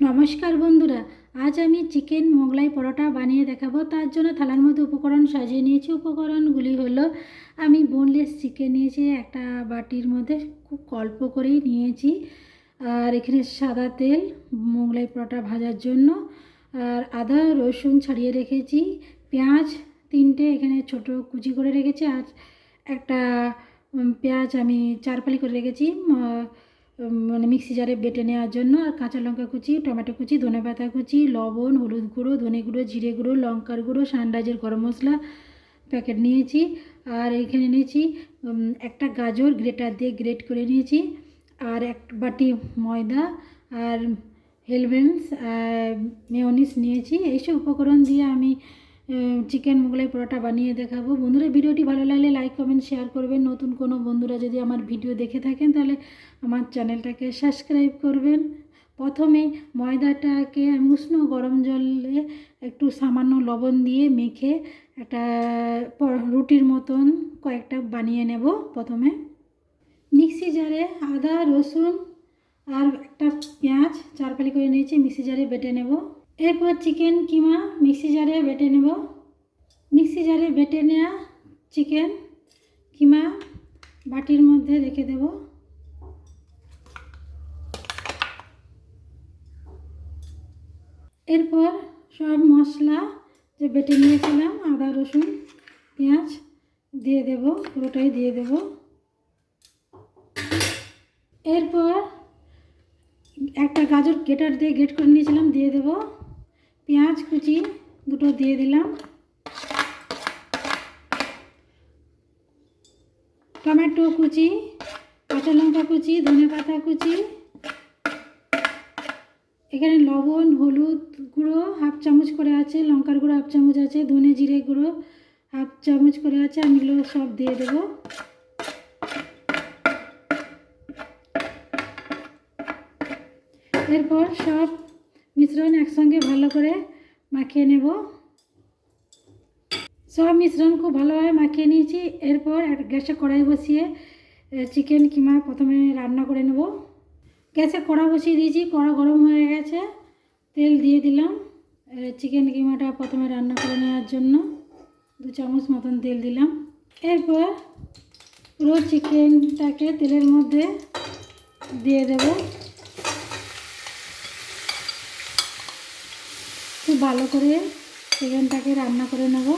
নমস্কার বন্ধুরা, আজ আমি চিকেন মোগলাই পরোটা বানিয়ে দেখাবো। তার জন্য থালার মধ্যে উপকরণ সাজিয়ে নিয়েছি। উপকরণগুলি হলো, আমি বোনলেস চিকেন নিয়েছি একটা বাটির মধ্যে, খুব অল্প করেই নিয়েছি। আর এখানে সাদা তেল মোগলাই পরোটা ভাজার জন্য, আর আদা রসুন ছাড়িয়ে রেখেছি, পেঁয়াজ তিনটে এখানে ছোট কুচি করে রেখেছি, আর একটা পেঁয়াজ আমি চারফালি করে রেখেছি মানে মিক্সি জারে বেটে নেওয়ার জন্য। আর কাঁচা লঙ্কা কুচি, টমেটো কুচি, ধনেপাতা কুচি, লবণ, হলুদ গুঁড়ো, ধনে গুঁড়ো, জিরে গুঁড়ো, লঙ্কার গুঁড়ো, সানরাইজের গরম মশলা প্যাকেট নিয়েছি। আর এখানে নিয়েছি একটা গাজর গ্রেটার দিয়ে গ্রেট করে নিয়েছি, আর এক বাটি ময়দা, আর হেলবেন্স মেয়োনিজ নিয়েছি। এইসব উপকরণ দিয়ে আমি চিকেন মোগলাই পরোটা বানিয়ে দেখাবো। বন্ধুরা, ভিডিওটি ভালো লাগলে লাইক কমেন্ট শেয়ার করবেন। নতুন কোনো বন্ধুরা যদি আমার ভিডিও দেখে থাকেন তাহলে আমার চ্যানেলটাকে সাবস্ক্রাইব করবেন। প্রথমে ময়দাটাকে আমি উষ্ণ গরম জলে একটু সামান্য লবণ দিয়ে মেখে একটা রুটির মতন কয়েকটা বানিয়ে নেব। প্রথমে মিক্সি জারে আদা রসুন আর একটা পেঁয়াজ চারফালি করে নিয়েছি, মিক্সি জারে বেটে নেব। এরপর চিকেন কিমা মিক্সি জারে বেটে নেব। মিক্সি জারে বেটে নেওয়া চিকেন কিমা বাটির মধ্যে রেখে দেব। এরপর সব মশলা যে বেটে নিয়েছিলাম আদা রসুন পেঁয়াজ দিয়ে দেব, পুরোটাই দিয়ে দেব। এরপর একটা গাজর গ্রেটার দিয়ে গ্রেট করে নিয়েছিলাম দিয়ে দেব। পেঁয়াজ কুচি দুটো দিয়ে দিলাম, টমেটো কুচি, কাঁচা লঙ্কা কুচি, ধনেপাতা কুচি, এখানে লবণ হলুদ গুঁড়ো হাফ চামচ করে আছে, লঙ্কার গুঁড়ো হাফ চামচ আছে, ধনে জিরে গুঁড়ো হাফ চামচ করে আছে। আমি এগুলো সব দিয়ে দেবো। এরপর সব মিশ্রণ একসঙ্গে ভালো করে মাখিয়ে নেব। সব মিশ্রণ খুব ভালোভাবে মাখিয়ে নিয়েছি। এরপর গ্যাসে কড়াই বসিয়ে চিকেন কিমা প্রথমে রান্না করে নেব। গ্যাসে কড়া বসিয়ে দিয়েছি, কড়া গরম হয়ে গেছে, তেল দিয়ে দিলাম। চিকেন কিমাটা প্রথমে রান্না করে নেওয়ার জন্য 2 চামচ মতন তেল দিলাম। এরপর পুরো চিকেনটাকে তেলের মধ্যে দিয়ে দেব। খুব ভালো করে চিকেনটাকে রান্না করে নেব।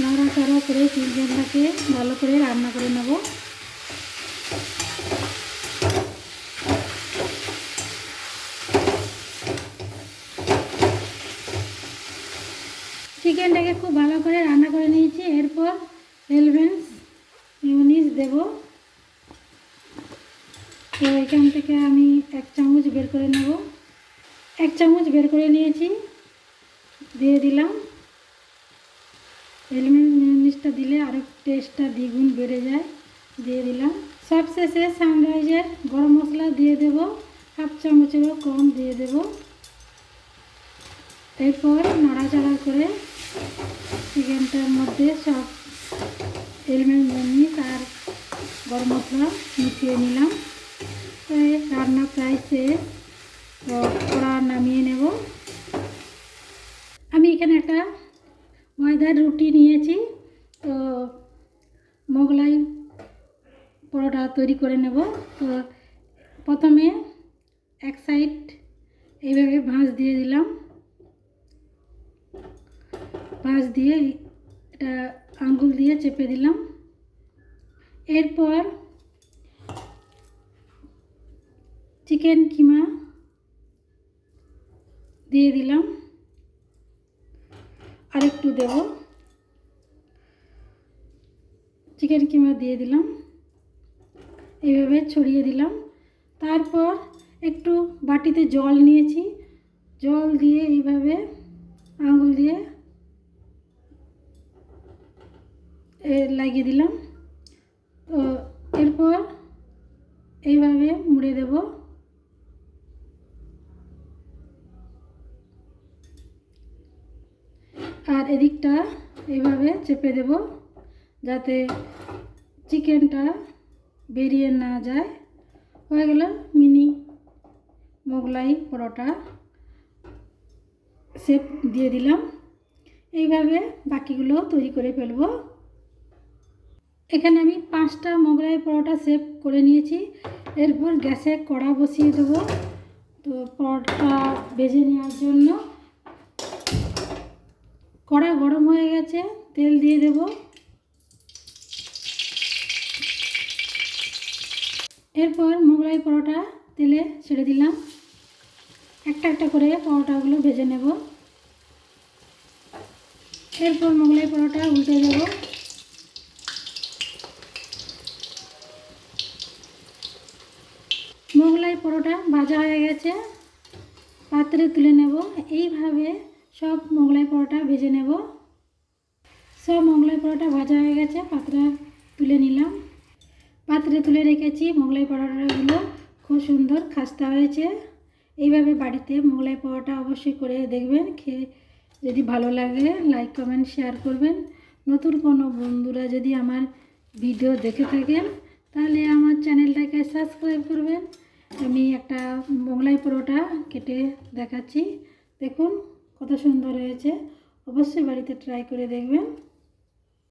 নাড়াচাড়া করে চিকেনটাকে ভালো করে রান্না করে নেব। চিকেনটাকে খুব ভালো করে রান্না করে নিয়েছি। এরপর হেলবেন্স মেয়োনিজ দেব। তো এখান থেকে আমি 1 চামচ বের করে নেব। 1 চামচ বের করে নিয়েছি, দিয়ে দিলাম। হেলবেন্স মেয়োনিজটা দিলে আরও টেস্টটা দ্বিগুণ বেড়ে যায়, দিয়ে দিলাম। সবশেষে সানরাইজের গরম মশলা দিয়ে দেব, হাফ চামচেরও কম দিয়ে দেব। এরপর নাড়াচাড়া করে চিকেনটার মধ্যে সব হেলবেন্স মেয়োনিজ আর গরম মশলা মিশিয়ে নিলাম। রান্না প্রায় শেষ, কড়া নামিয়ে নেব। আমি এখানে একটা ময়দার রুটি নিয়েছি, তো মোগলাই পরোটা তৈরি করে নেব। তো প্রথমে এক সাইড এইভাবে ভাঁজ দিয়ে দিলাম, ভাঁজ দিয়ে এটা আঙ্গুল দিয়ে চেপে দিলাম। এরপর চিকেন কিমা দিয়ে দিলাম, আর একটু দেব। চিকেন কিমা দিয়ে দিলাম, এইভাবে ছড়িয়ে দিলাম। তারপর একটু বাটিতে জল নিয়েছি, জল দিয়ে এইভাবে আঙুল দিয়ে লাগিয়ে দিলাম। তো এরপর এইভাবে মুড়ে দেব। আর এদিকটা এইভাবে চেপে দেব যাতে চিকেনটা বেরিয়ে না যায়। হয়ে গেল মিনি মোগলাই পরোটা শেপ দিয়ে দিলাম। এইভাবে বাকিগুলো তৈরি করে ফেলব। এখানে আমি 5টা মোগলাই পরোটা শেপ করে নিয়েছি। এরপর গ্যাসে কড়া বসিয়ে দেবো। তো পরোটা ভেজে নেওয়ার জন্য কড়া গরম হয়ে গেছে, তেল দিয়ে দেব। এরপর মোগলাই পরোটা তেলে ছেড়ে দিলাম। একটা একটা করে পরোটাগুলো ভেজে নেব। এরপর মোগলাই পরোটা উল্টে দেব। মোগলাই পরোটা ভাজা হয়ে গেছে, পাত্রে তুলে নেব। এইভাবে সব মোগলাই পরোটা ভেজে নেব। সব মোগলাই পরোটা ভাজা হয়ে গেছে, পাত্রে তুলে নিলাম। পাত্রে তুলে রেখেছি মোগলাই পরোটাগুলো। খুব সুন্দর খাস্তা হয়েছে। এইভাবে বাড়িতে মোগলাই পরোটা অবশ্যই করে দেখবেন। খেয়ে যদি ভালো লাগে লাইক কমেন্ট শেয়ার করবেন। নতুন কোনো বন্ধুরা যদি আমার ভিডিও দেখে থাকেন তাহলে আমার চ্যানেলটাকে সাবস্ক্রাইব করবেন। আমি একটা মোগলাই পরোটা কেটে দেখাচ্ছি। দেখুন কত সুন্দর হয়েছে। অবশ্যই বাড়িতে ট্রাই করে দেখবেন।